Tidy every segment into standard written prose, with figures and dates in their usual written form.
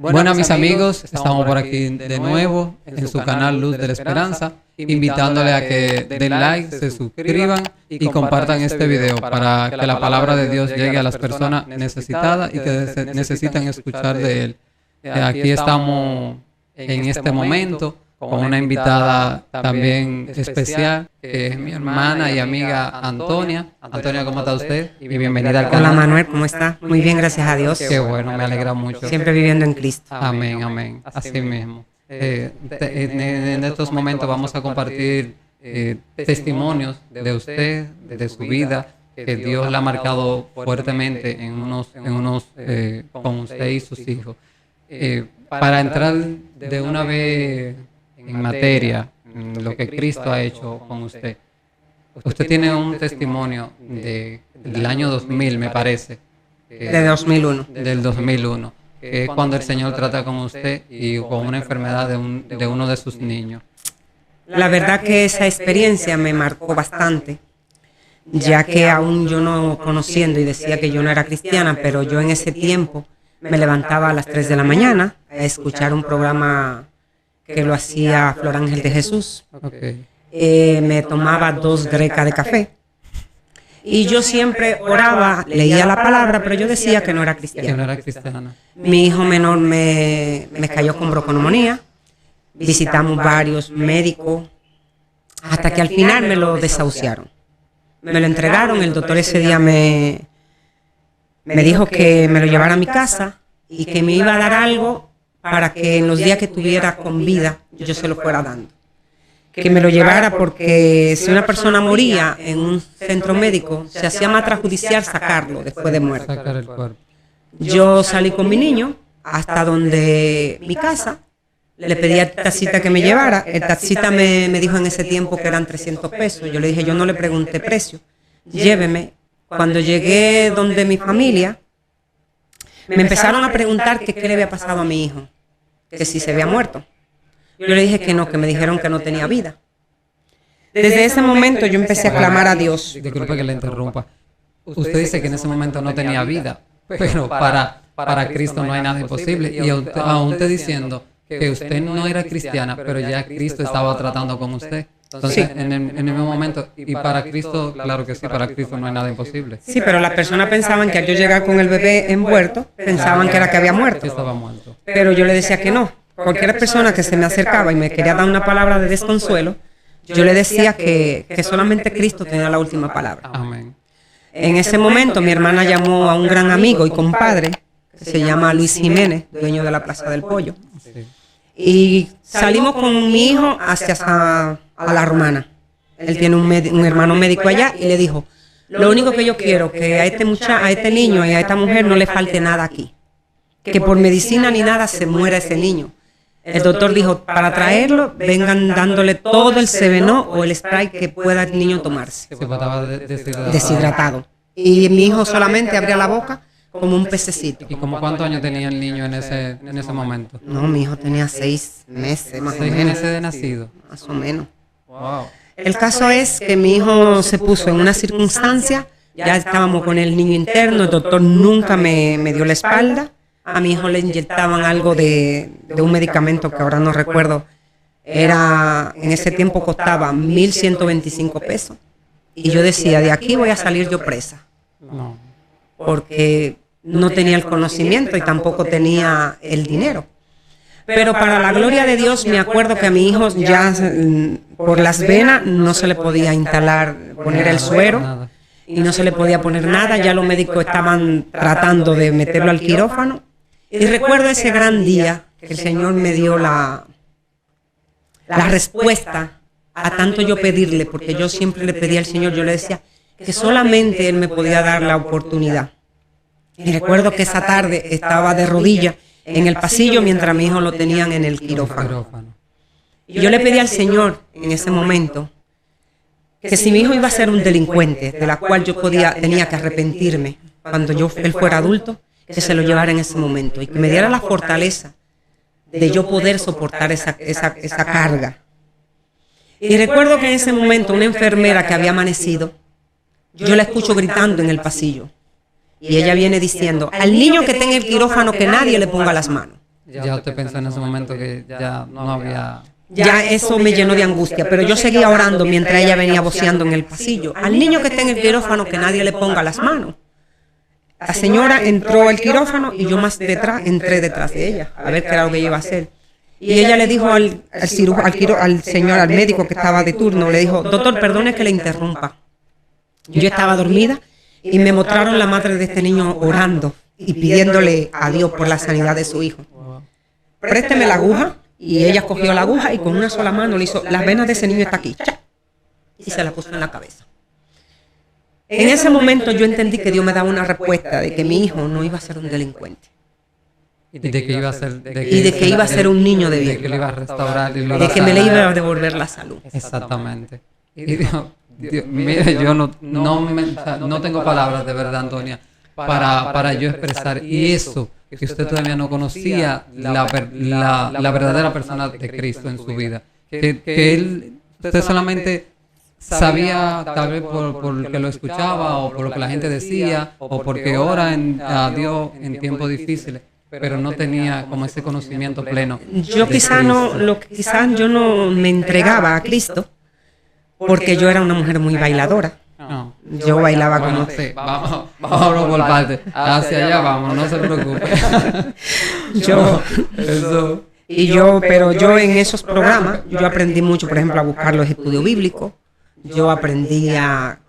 Bueno, mis amigos, estamos por aquí de nuevo en su canal Luz de la Esperanza, invitándole a que den like, se suscriban y compartan este video para que la palabra de Dios llegue a las personas necesitadas y que necesitan escuchar de Él. Aquí estamos en este momento con una invitada también especial, que es mi hermana y amiga Antonia. Antonia, ¿cómo está usted? Y bienvenida al canal. Hola Manuel, ¿cómo está? Muy bien, gracias a Dios. Qué bueno, me alegra mucho. Siempre viviendo en Cristo. Amén, amén. Así mismo. En estos momentos vamos a compartir testimonios de usted, de su vida, que Dios la ha marcado fuertemente con usted y sus hijos. Para entrar de una vez en materia, en lo que Cristo ha hecho con usted. Usted tiene un testimonio del año 2000, me parece. De 2001. Del 2001, que es cuando el Señor trata con usted y con una enfermedad de uno de sus niños. La verdad que esa experiencia me marcó bastante, ya que aún yo no conociendo y decía que yo no era cristiana, pero yo en ese tiempo me levantaba a las 3 de la mañana a escuchar un programa que lo hacía Flor Ángel de Jesús. Okay. Me tomaba 2 grecas de café. Y yo siempre oraba, leía la palabra, pero yo decía que no era cristiana. Que no era cristiana. Mi hijo menor me cayó con bronconeumonía. Visitamos varios médicos, hasta que al final me lo desahuciaron. Me lo entregaron, el doctor ese día me dijo que me lo llevara a mi casa y que me iba a dar algo para que en los días que tuviera con vida yo se lo fuera dando. Que me lo llevara porque si una persona moría en un centro médico, se hacía más extrajudicial sacarlo después de muerto. Sacar el cuerpo. Yo salí con mi niño hasta donde mi casa, le pedí al taxista que me llevara. El taxista me dijo en ese tiempo que eran 300 pesos. Yo le dije, yo no le pregunté precio, lléveme. Cuando llegué donde mi familia, me empezaron a preguntar que qué le había pasado a mi hijo, que si se había muerto. Yo le dije que no, que me dijeron que no tenía vida. Desde ese momento yo empecé a clamar a Dios. Disculpe que le interrumpa. Usted dice que en ese momento no tenía vida, pero para Cristo no hay nada imposible. Y aún usted diciendo que usted no era cristiana, pero ya Cristo estaba tratando con usted. Entonces, sí. en el mismo momento, y para Cristo, claro que sí, para Cristo no hay nada imposible. Sí, pero las personas pensaban que al yo llegar con el bebé envuelto, pensaban que era que había muerto. Estaba muerto. Pero yo le decía que no. Cualquier persona que se me acercaba y me quería dar una palabra de desconsuelo, yo le decía que solamente Cristo tenía la última palabra. Amén. En ese momento mi hermana llamó a un gran amigo y compadre, que se llama Luis Jiménez, dueño de la Plaza del Pollo. Sí. Y salimos con mi hijo hacia a La Romana. Él tiene un hermano médico allá y le dijo, lo único que yo quiero que a este niño y a esta mujer no le falte nada aquí. Que por medicina ni nada se muera ese niño. El doctor dijo, para traerlo, vengan dándole todo el Sevenó o el spray que pueda el niño tomarse. Se estaba deshidratado. Y mi hijo solamente abría la boca como un pececito. ¿Y como cuántos años tenía el niño en ese momento? No, mi hijo tenía 6 meses, más o menos. 6 meses de nacido. Más o menos. Wow. El caso es que mi hijo se puso en una circunstancia, ya estábamos con el niño interno, el doctor nunca me dio la espalda. A mi hijo le inyectaban algo de un medicamento que ahora no recuerdo. En ese tiempo costaba 1.125 pesos. Y yo decía, de aquí voy a salir yo presa. No. Porque no tenía el conocimiento y tampoco tenía el dinero. Pero para la gloria de Dios me acuerdo que a mi hijo ya por las venas no se le podía poner el suero y no se le podía poner nada. Ya los médicos estaban tratando de meterlo al quirófano. Y recuerdo ese gran día que el Señor me dio la respuesta a tanto yo pedirle, porque yo siempre le pedía al Señor, yo le decía que solamente Él me podía dar la oportunidad. Y recuerdo que esa tarde estaba de rodillas en el pasillo mientras mi hijo lo tenían en el quirófano. Y yo le pedí al Señor en ese momento que si mi hijo iba a ser un delincuente, de la cual yo tenía que arrepentirme cuando él fuera adulto, que se lo llevara en ese momento y que me diera la fortaleza de yo poder soportar esa carga. Y recuerdo que en ese momento una enfermera que había amanecido, yo la escucho gritando en el pasillo. Y ella viene diciendo, al niño que está en el quirófano que nadie le ponga las manos. Ya usted pensó en ese momento que ya no había... Ya eso me llenó de angustia, pero yo seguía orando mientras ella venía voceando en el pasillo. Al niño que está en el quirófano, que nadie le ponga las manos. La señora entró al quirófano y yo más detrás, entré detrás de ella, a ver qué era lo que ella iba a hacer. Y ella le dijo al señor, al médico que estaba de turno, le dijo, doctor, perdone que le interrumpa. Yo estaba dormida y me mostraron la madre de este niño orando y pidiéndole a Dios por la sanidad de su hijo. Présteme la aguja. Y ella cogió la aguja y con una sola mano le hizo, las venas de ese niño está aquí, ¡cha! Y se la puso en la cabeza. En ese momento yo entendí que Dios me daba una respuesta de que mi hijo no iba a ser un delincuente. Y de que iba a ser... Y de que iba a ser un niño de bien. De que lo iba a restaurar. Y lo de que me le iba a devolver la salud. Exactamente. Y mire, yo no tengo palabras de verdad, Antonia, para yo expresar eso, que usted todavía no conocía la verdadera persona de Cristo en su vida. Que usted solamente sabía, tal vez por que lo escuchaba, o por lo que la gente decía, o porque ora a Dios en tiempos difíciles, pero no tenía como ese conocimiento pleno. Yo quizás yo no me entregaba a Cristo, porque yo era una mujer muy bailadora. No. Yo bailaba como... Sí, vamos por parte. Hacia allá vamos, no se preocupe. Pero yo en esos programas, yo aprendí mucho, por ejemplo, a buscar los estudios bíblicos. Yo aprendí a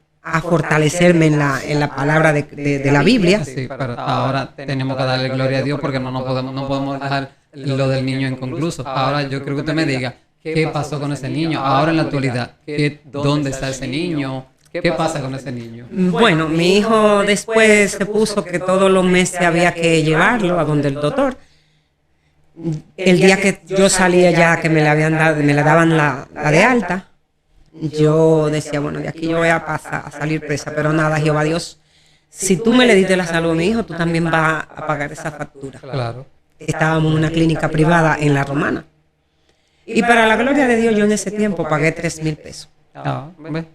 fortalecerme en la palabra de la Biblia. Sí, pero ahora tenemos que darle gloria a Dios porque no podemos dejar lo del niño inconcluso. Ahora yo creo que usted me diga, ¿qué pasó con ese niño? Ahora en la actualidad, ¿dónde está ese niño? ¿Qué pasa con ese niño? Bueno, mi hijo después se puso que todos los meses había que llevarlo a donde el doctor. El día que yo salía ya, que me le daban la de alta, yo decía, bueno, de aquí yo voy a pasar a salir presa, pero nada, Jehová Dios, si tú me le diste la salud a mi hijo, tú también vas a pagar esa factura. Claro. Estábamos en una clínica privada en La Romana. Y para la gloria de Dios, yo en ese tiempo pagué 3,000 pesos. ¿Ves?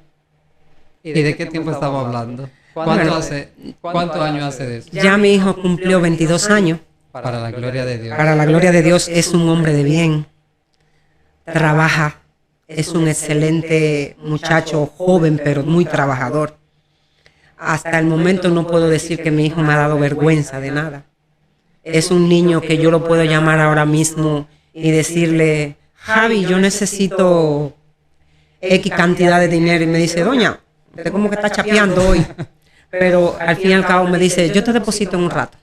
¿Y de qué tiempo estaba hablando? ¿Cuántos años hace de eso? Ya mi hijo cumplió 22 años. Para la gloria de Dios. Para la gloria de Dios, es un hombre de bien. Trabaja. Es un excelente muchacho, joven, pero muy trabajador. Hasta el momento no puedo decir que mi hijo me ha dado vergüenza de nada. Es un niño que yo lo puedo llamar ahora mismo y decirle, Javi, yo necesito X cantidad de dinero. Y me dice, doña, usted como que está chapeando hoy. Pero al fin y al cabo me dice, yo te deposito en un rato.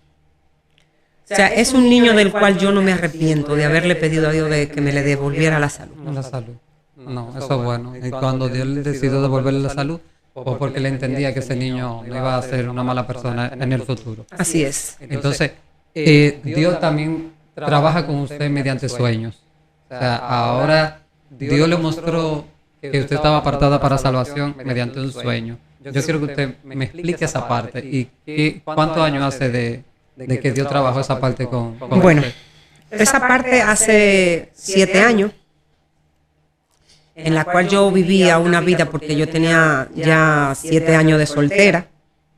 O sea, es un niño del cual yo no me arrepiento de haberle pedido a Dios de que me le devolviera la salud. La salud. No, eso es bueno. Y cuando Dios le decidió devolverle la salud, o porque le entendía que ese niño no iba a ser una mala persona en el futuro. Así es. Entonces, Dios también trabaja con usted mediante sueños. O sea, ahora Dios le mostró que usted estaba apartada para salvación mediante un sueño. Yo quiero que usted me explique esa parte y cuántos años hace de que Dios trabajó esa parte con bueno, usted. Esa parte hace 7 años, en la cual yo vivía una vida porque yo tenía ya 7 años de soltera,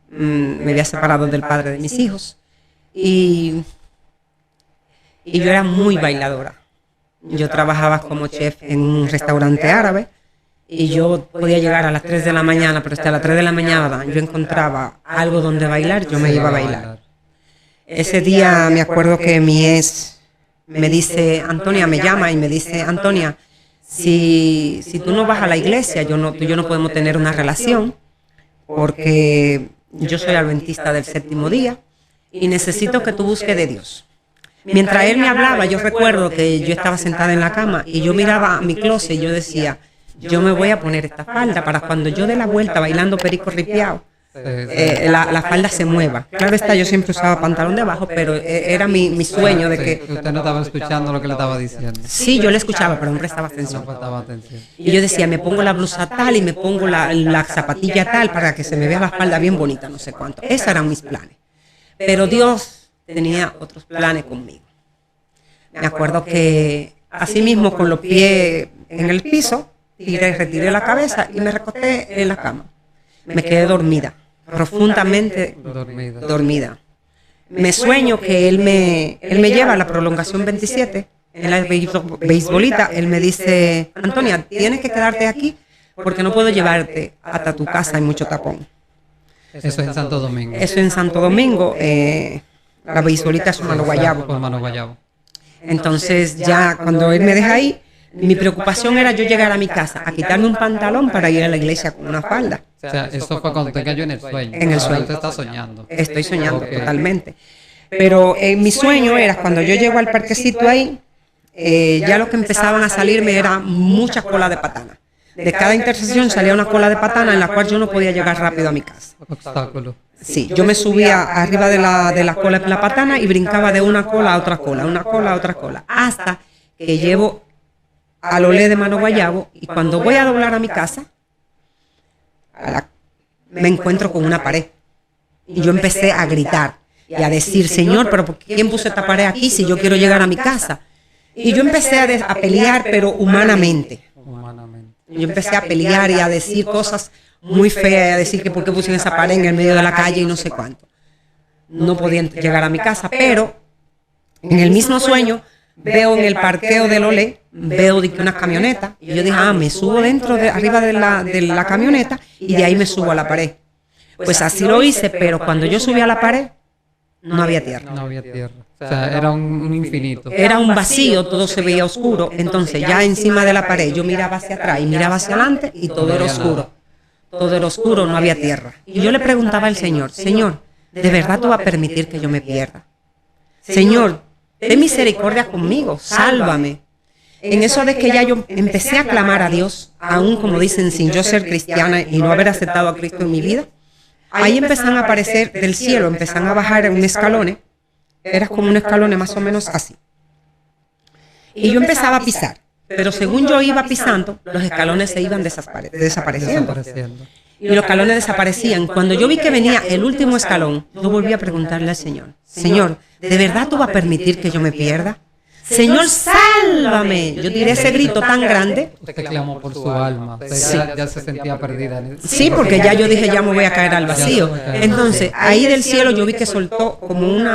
me había separado del padre de mis hijos y yo era muy bailadora. Yo trabajaba como chef en un restaurante árabe y yo podía llegar a las 3 de la mañana, pero hasta las 3 de la mañana yo encontraba algo donde bailar, yo me iba a bailar. Ese día me acuerdo que mi ex me dice, Antonia, me llama y me dice, Antonia, si tú no vas a la iglesia, tú y yo no podemos tener una relación, porque yo soy adventista del 7º día y necesito que tú busques de Dios. Mientras él me hablaba, yo recuerdo que yo estaba sentada en la cama y yo miraba a mi closet y yo decía, yo me voy a poner esta falda para cuando yo dé la vuelta bailando perico ripiao, la falda se mueva. Claro está, yo siempre usaba pantalón de abajo, pero era mi sueño de que... Usted no estaba escuchando lo que le estaba diciendo. Sí, yo le escuchaba, pero no prestaba atención. Y yo decía, me pongo la blusa tal y me pongo la zapatilla tal para que se me vea la falda bien bonita, no sé cuánto. Esos eran mis planes. Pero Dios tenía otros planes conmigo. Me acuerdo que así mismo con los pies en el piso, retiré la cabeza y me recosté en la cama. Me quedé dormida, profundamente dormida. me sueño que él me lleva a la prolongación 27, en la beisbolita. Él me dice, Antonia, tienes que quedarte aquí porque no puedo llevarte hasta tu casa, hay mucho tapón. Eso es en Santo Domingo. Eso en Santo Domingo, la beisbolita es Mano Guayabo. Entonces ya cuando él me deja ahí, mi preocupación era yo llegar a mi casa, a quitarme un pantalón para ir a la iglesia con una falda. O sea, eso fue cuando te cayó en el sueño. En el sueño. Usted está soñando. Estoy soñando totalmente. Pero mi sueño era cuando yo llego al parquecito ahí, ya lo que empezaban a salirme era mucha cola de patana. De cada intersección salía una cola de patana en la cual yo no podía llegar rápido a mi casa. Obstáculo. Sí, yo me subía arriba de la cola de la patana y brincaba de una cola a otra cola, una cola a otra cola, hasta que llevo al Olé de Mano Guayabo, y cuando voy a doblar a mi casa, me encuentro con una pared. Y yo empecé a gritar y a decir, Señor, pero ¿por quién puso esta pared aquí si yo quiero llegar a mi casa? Y yo empecé a pelear, pero humanamente. Yo empecé a pelear y a decir cosas muy feas, a decir que por qué puse esa pared en el medio de la calle y no sé cuánto. No podía llegar a mi casa, pero en el mismo sueño veo en el parqueo del Olé, veo de que una camioneta, y yo dije, me subo arriba de la camioneta y de ahí me subo a la pared. Pues así lo hice, pero cuando yo subí a la pared, no había tierra. No había tierra. O sea, era un infinito. Era un vacío, todo se veía oscuro. Entonces ya encima de la pared yo miraba hacia atrás y miraba hacia adelante y todo era oscuro. Todo era oscuro, no había tierra. Y yo le preguntaba al Señor, Señor, ¿de verdad tú vas a permitir que yo me pierda? Señor, ten misericordia conmigo, sálvame. En eso de que ya yo empecé a clamar a Dios, aún como dicen, sin yo ser cristiana y no haber aceptado a Cristo en mi vida, ahí empezaron a aparecer del cielo, empezaron a bajar en un escalón, era como un escalón más o menos así. Y yo empezaba a pisar, pero según yo iba pisando, los escalones se iban desapareciendo. Y los escalones desaparecían. Cuando yo vi que venía el último escalón, yo volví a preguntarle al Señor, Señor, ¿de verdad tú vas a permitir que yo me pierda? Señor, sálvame. Yo tiré ese grito tan grande. Usted clamó por su alma. Sí. Ya se sentía perdida. Sí, porque ya yo dije, ya me voy a caer al vacío. Entonces, ahí del cielo yo vi que soltó como un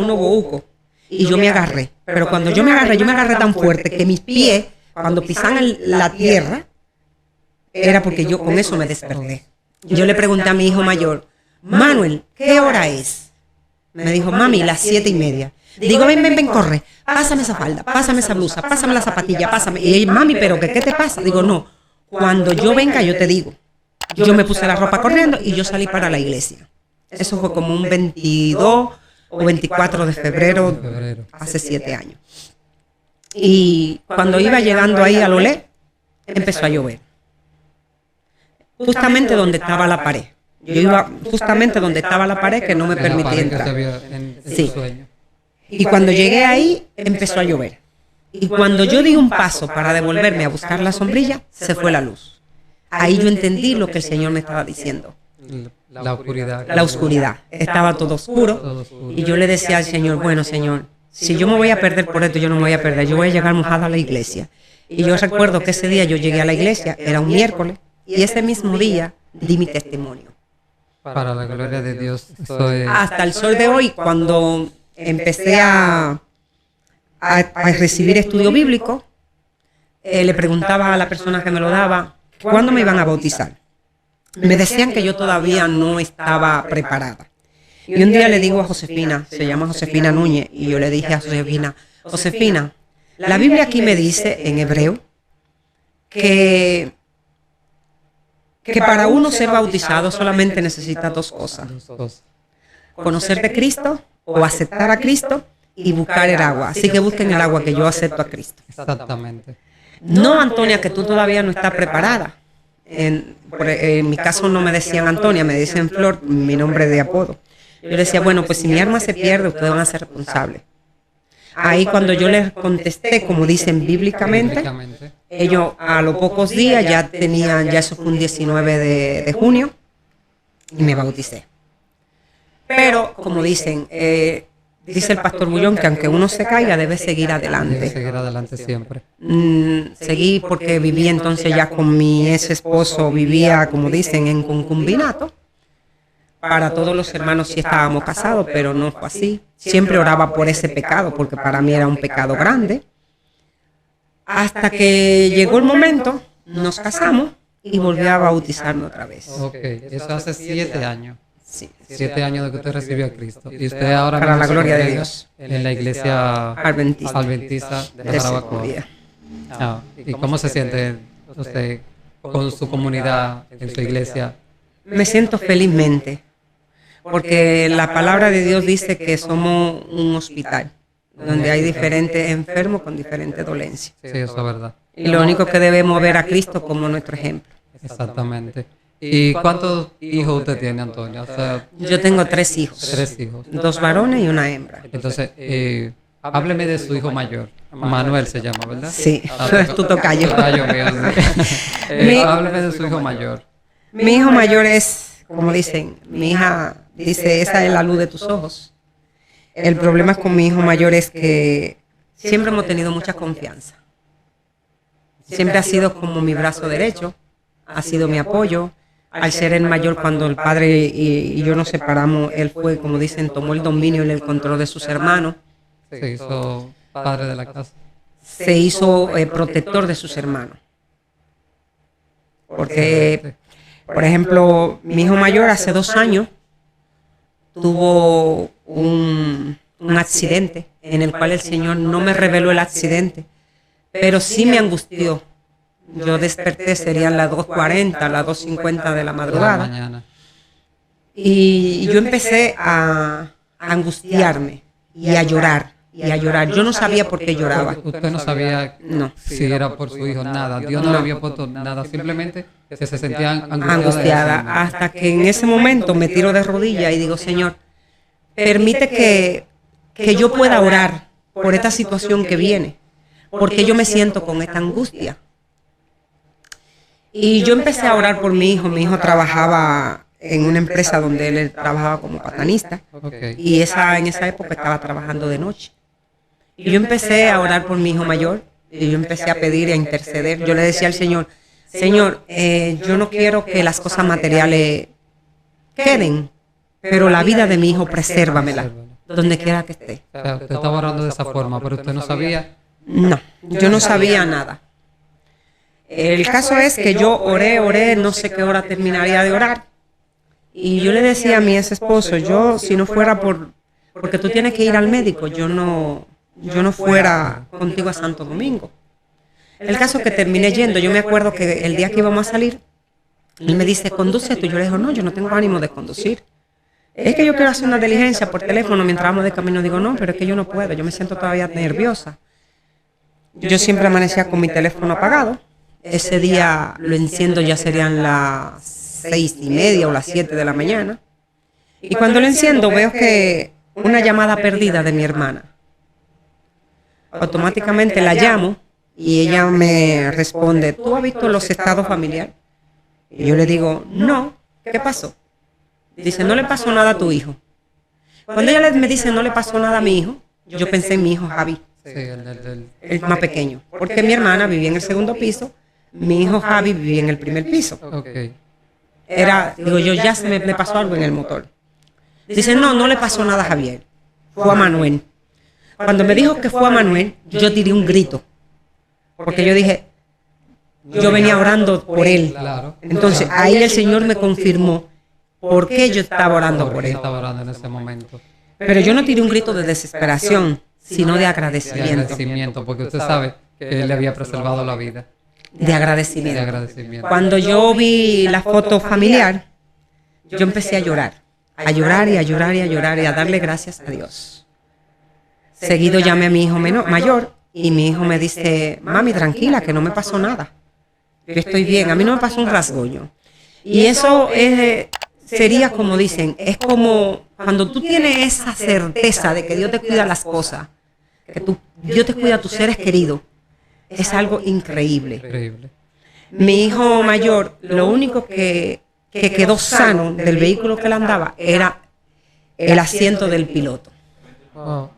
obobuco y yo me agarré. Pero cuando yo me agarré tan fuerte que mis pies, cuando pisaban la tierra, era porque yo con eso me desperté. Yo le pregunté a mi hijo mayor, Manuel, ¿qué hora es? Me dijo, mami, las 7:30. Digo, ven, corre, pásame esa falda, pásame esa blusa, pásame la zapatilla, pásame. Y ella, mami, ¿pero qué te pasa? Digo, no, cuando yo venga yo te digo. Yo me puse la ropa corriendo y yo salí para la iglesia. Eso fue como un 22 o 24 de febrero, hace 7 años. Y cuando iba llegando ahí al Olé, empezó a llover. Justamente donde estaba la pared. Yo iba justamente donde estaba la pared que no me permitía entrar. Sí. Y cuando llegué ahí, empezó a llover. Y cuando yo di un paso para devolverme a buscar la sombrilla, se fue la luz. Ahí yo entendí lo que el Señor me estaba diciendo. La oscuridad. La oscuridad. Estaba todo oscuro. Y yo le decía al Señor, bueno, Señor, si yo me voy a perder por esto, yo no me voy a perder. Yo voy a llegar mojada a la iglesia. Y yo recuerdo que ese día yo llegué a la iglesia, era un miércoles, y ese mismo día di mi testimonio. Para la gloria de Dios. Hasta el sol de hoy, cuando empecé a recibir estudio bíblico, le preguntaba a la persona que me lo daba, ¿cuándo me iban a bautizar? Me decían que yo todavía no estaba preparada. Y un día le digo a Josefina, se llama Josefina Núñez, y yo le dije a Josefina, Josefina, la Biblia aquí me dice en hebreo que para uno ser bautizado solamente necesita 2 cosas. Conocer de Cristo o aceptar a Cristo y buscar el agua. Así que busquen el agua que yo acepto a Cristo. Exactamente. No, Antonia, que tú todavía no estás preparada. En mi caso no me decían Antonia, me decían Flor, mi nombre de apodo. Yo le decía, bueno, pues si mi alma se pierde, ustedes van a ser responsables. Ahí cuando yo les contesté, como dicen bíblicamente, ellos a los pocos días ya eso fue un 19 de junio, y me bauticé. Pero, como dicen, dice el pastor Bullón que aunque uno se caiga, debe seguir adelante. Debe seguir adelante siempre. Seguí porque vivía entonces ya con mi ex esposo, vivía, como dicen, en concubinato, para todos los hermanos sí estábamos casados, pero no fue así. Siempre oraba por ese pecado, porque para mí era un pecado grande. Hasta que llegó el momento, nos casamos y volví a bautizarme otra vez. Ok, eso hace 7 años. Sí. 7 años de que usted recibió a Cristo. Y usted ahora Para mismo la se gloria de congrega Dios. en la iglesia Adventista de Jarabacoa. Segovia. ¿Y cómo se siente usted con su comunidad, en su iglesia? Me siento felizmente, porque la palabra de Dios dice que somos un hospital, donde hay diferentes enfermos con diferentes dolencias. Sí, eso es verdad. Y lo único que debemos ver a Cristo como nuestro ejemplo. Exactamente. ¿Y cuántos hijos usted tiene, Antonio? O sea, Yo tengo 3 hijos, 3 hijos. 2 varones y una hembra. Entonces, hábleme de su hijo mayor. Manuel se llama, ¿verdad? Sí, Ah, tu tocayo. Tocayo mío, sí. Hábleme de su hijo mayor. Mi hijo mayor es, como dicen, mi hija dice, esa es la luz de tus ojos. El problema con mi hijo mayor es que siempre hemos tenido mucha confianza. Siempre ha sido como mi brazo derecho, ha sido mi apoyo. Al ser el mayor, cuando el padre y yo nos separamos, él fue, como dicen, tomó el dominio y el control de sus hermanos. Se hizo padre de la casa. Se hizo protector de sus hermanos. Porque, por ejemplo, mi hijo mayor hace 2 años tuvo un accidente en el cual el Señor no me reveló el accidente, pero sí me angustió. Yo desperté, serían las 2:40, las 2:50 de la madrugada. Mañana. Y yo empecé a angustiarme y a llorar, y a llorar. Yo no sabía por qué lloraba. Usted no sabía No. si era por su hijo, nada. Dios no le había puesto nada, simplemente que se sentía Angustiada, hasta que en ese momento me tiro de rodillas y digo, Señor, permite que yo pueda orar por esta situación que viene, porque yo me siento con esta angustia. Y yo empecé a orar por mi hijo. Mi hijo trabajaba en una empresa donde él trabajaba como patanista, y en esa época estaba trabajando de noche. Y yo empecé a orar por mi hijo mayor, y yo empecé a pedir y a interceder. Yo le decía al Señor, Señor, yo no quiero que las cosas materiales queden, pero la vida de mi hijo presérvamela, donde quiera que esté. O sea, usted estaba orando de esa forma, pero usted no sabía. No, yo no sabía nada. El caso es que yo oré, no sé qué hora terminaría de orar. Y yo le decía a mi ex esposo, yo si no fuera porque tú tienes que ir al médico, yo no fuera contigo a Santo Domingo. El caso es que terminé yendo. Yo me acuerdo que el día que íbamos a salir, él me dice, conduce tú. Yo le digo, no, yo no tengo ánimo de conducir. Es que yo quiero hacer una diligencia por teléfono mientras vamos de camino. Digo, no, pero es que yo no puedo, yo me siento todavía nerviosa. Yo siempre amanecía con mi teléfono apagado. Ese día lo enciendo, ya serían las 6:30 o las 7 de la mañana. Y cuando lo enciendo veo que una llamada perdida de mi hermana. Automáticamente la llamo y ella me responde, ¿tú has visto los estados familiares? Y yo le digo, no, ¿qué pasó? Dice, no le pasó nada a tu hijo. Cuando ella me dice, no le pasó nada a mi hijo, yo pensé en mi hijo Javi, Sí, el más pequeño, porque mi hermana vivía en el segundo piso, mi hijo Javi vivía en el primer piso. Ok. Digo yo, ya se me pasó algo en el motor. Dice, no le pasó nada a Javier, fue a Manuel. Cuando me dijo que fue a Manuel, yo tiré un grito, porque yo dije, yo venía orando por él. Claro. Entonces ahí el Señor me confirmó por qué yo estaba orando por él. Estaba orando en ese momento. Pero yo no tiré un grito de desesperación, sino de De agradecimiento. agradecimiento, porque usted sabe que él le había preservado la vida. De De agradecimiento. agradecimiento. Cuando yo vi la foto familiar, yo empecé a llorar y a llorar y a llorar y a darle gracias a Dios. Seguido llamé a mi hijo mayor y mi hijo me dice, mami, tranquila, que no me pasó nada. Yo estoy bien, a mí no me pasó un rasguño. Y eso sería como dicen, es como cuando tú tienes esa certeza de que Dios te cuida las cosas, que Dios te cuida a tus seres queridos, es algo increíble. Increíble. Mi hijo mayor, lo único que quedó sano del vehículo que él andaba era el asiento del piloto. Wow.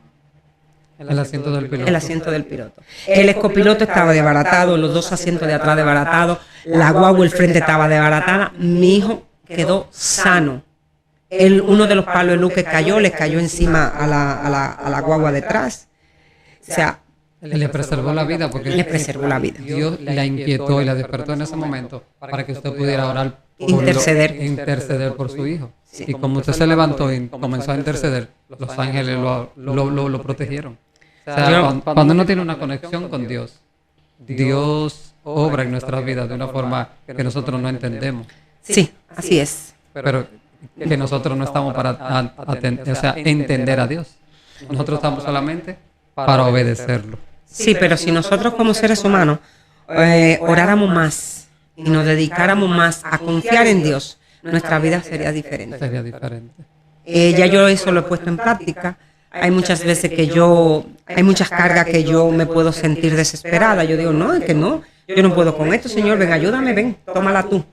El asiento del piloto. El asiento del piloto. El copiloto estaba desbaratado, los 2 asientos de atrás desbaratados, la guagua el frente estaba desbaratada. Mi hijo quedó sano. uno de los palos de luz que cayó, le cayó encima a la guagua detrás. O sea, Él le preservó la vida porque le preservó la vida. Dios la inquietó y la despertó en ese momento para que usted pudiera orar, interceder por su hijo. Sí. Y como usted se levantó y comenzó a interceder, los ángeles lo protegieron. O sea, cuando uno tiene una conexión con Dios, Dios obra en nuestras vidas de una forma que nosotros no entendemos. Sí, así es. Pero que nosotros no estamos para entender a Dios. Nosotros estamos solamente para obedecerlo. Sí, pero si nosotros como seres humanos oráramos más y nos dedicáramos más a confiar en Dios, nuestra vida sería diferente. Sería diferente. Ya yo eso lo he puesto en práctica. Hay muchas veces que hay muchas cargas que yo me puedo sentir desesperada. Yo digo, no, es que no, yo no puedo con esto, Señor, ven, ayúdame, ven, tómala tú.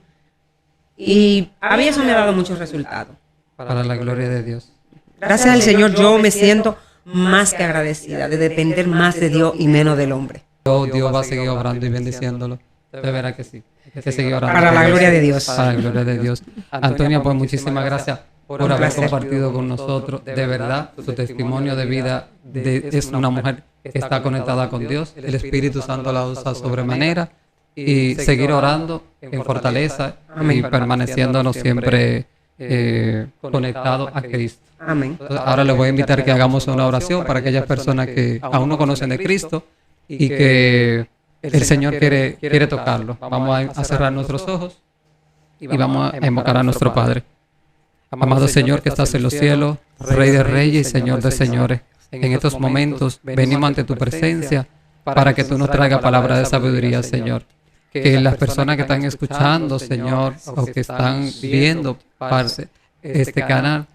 Y a mí eso me ha dado muchos resultados. Para la gloria de Dios. Gracias al Señor yo me siento más que agradecida de depender más de Dios y menos del hombre. Dios va a seguir obrando y bendiciéndolo. De verdad que sí. Hay que seguir orando. Para la gloria de Dios. Para la gloria de Dios. Antonia, pues muchísimas gracias por haber compartido con nosotros. De verdad, su testimonio de vida es una mujer que está conectada con Dios. El Espíritu Santo la usa sobremanera. Y seguir orando en fortaleza y permaneciéndonos siempre conectados a Cristo. Amén. Entonces, ahora les voy a invitar que hagamos una oración para aquellas personas que aún no conocen de Cristo y que el Señor quiere tocarlo. Vamos a cerrar nuestros ojos y vamos a invocar a nuestro Padre. Amado Señor que estás en los cielos, Rey de Reyes y Señor de Señores, en estos momentos venimos ante tu presencia para que tú nos traigas palabra de sabiduría, Señor. Que las personas que están escuchando, Señor, o que están viendo este canal,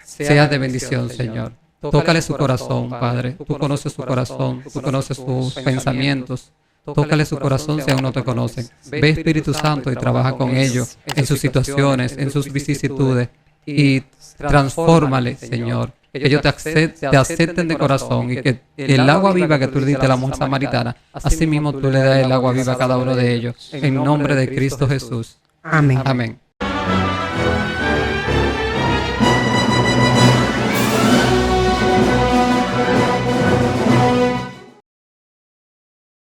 sea de bendición, Señor. Tócale su corazón, Padre. Tú conoces su corazón, tú conoces sus pensamientos. Tócale su corazón si aún no te conocen. Ve, Espíritu Santo, y trabaja con ellos en sus situaciones, en sus vicisitudes, y transfórmale, Señor. Que ellos te acepten de corazón y que el agua viva que tú le diste a la mujer samaritana, así mismo tú le das el agua viva a cada uno de ellos. En nombre de Cristo Jesús. Amén. Amén.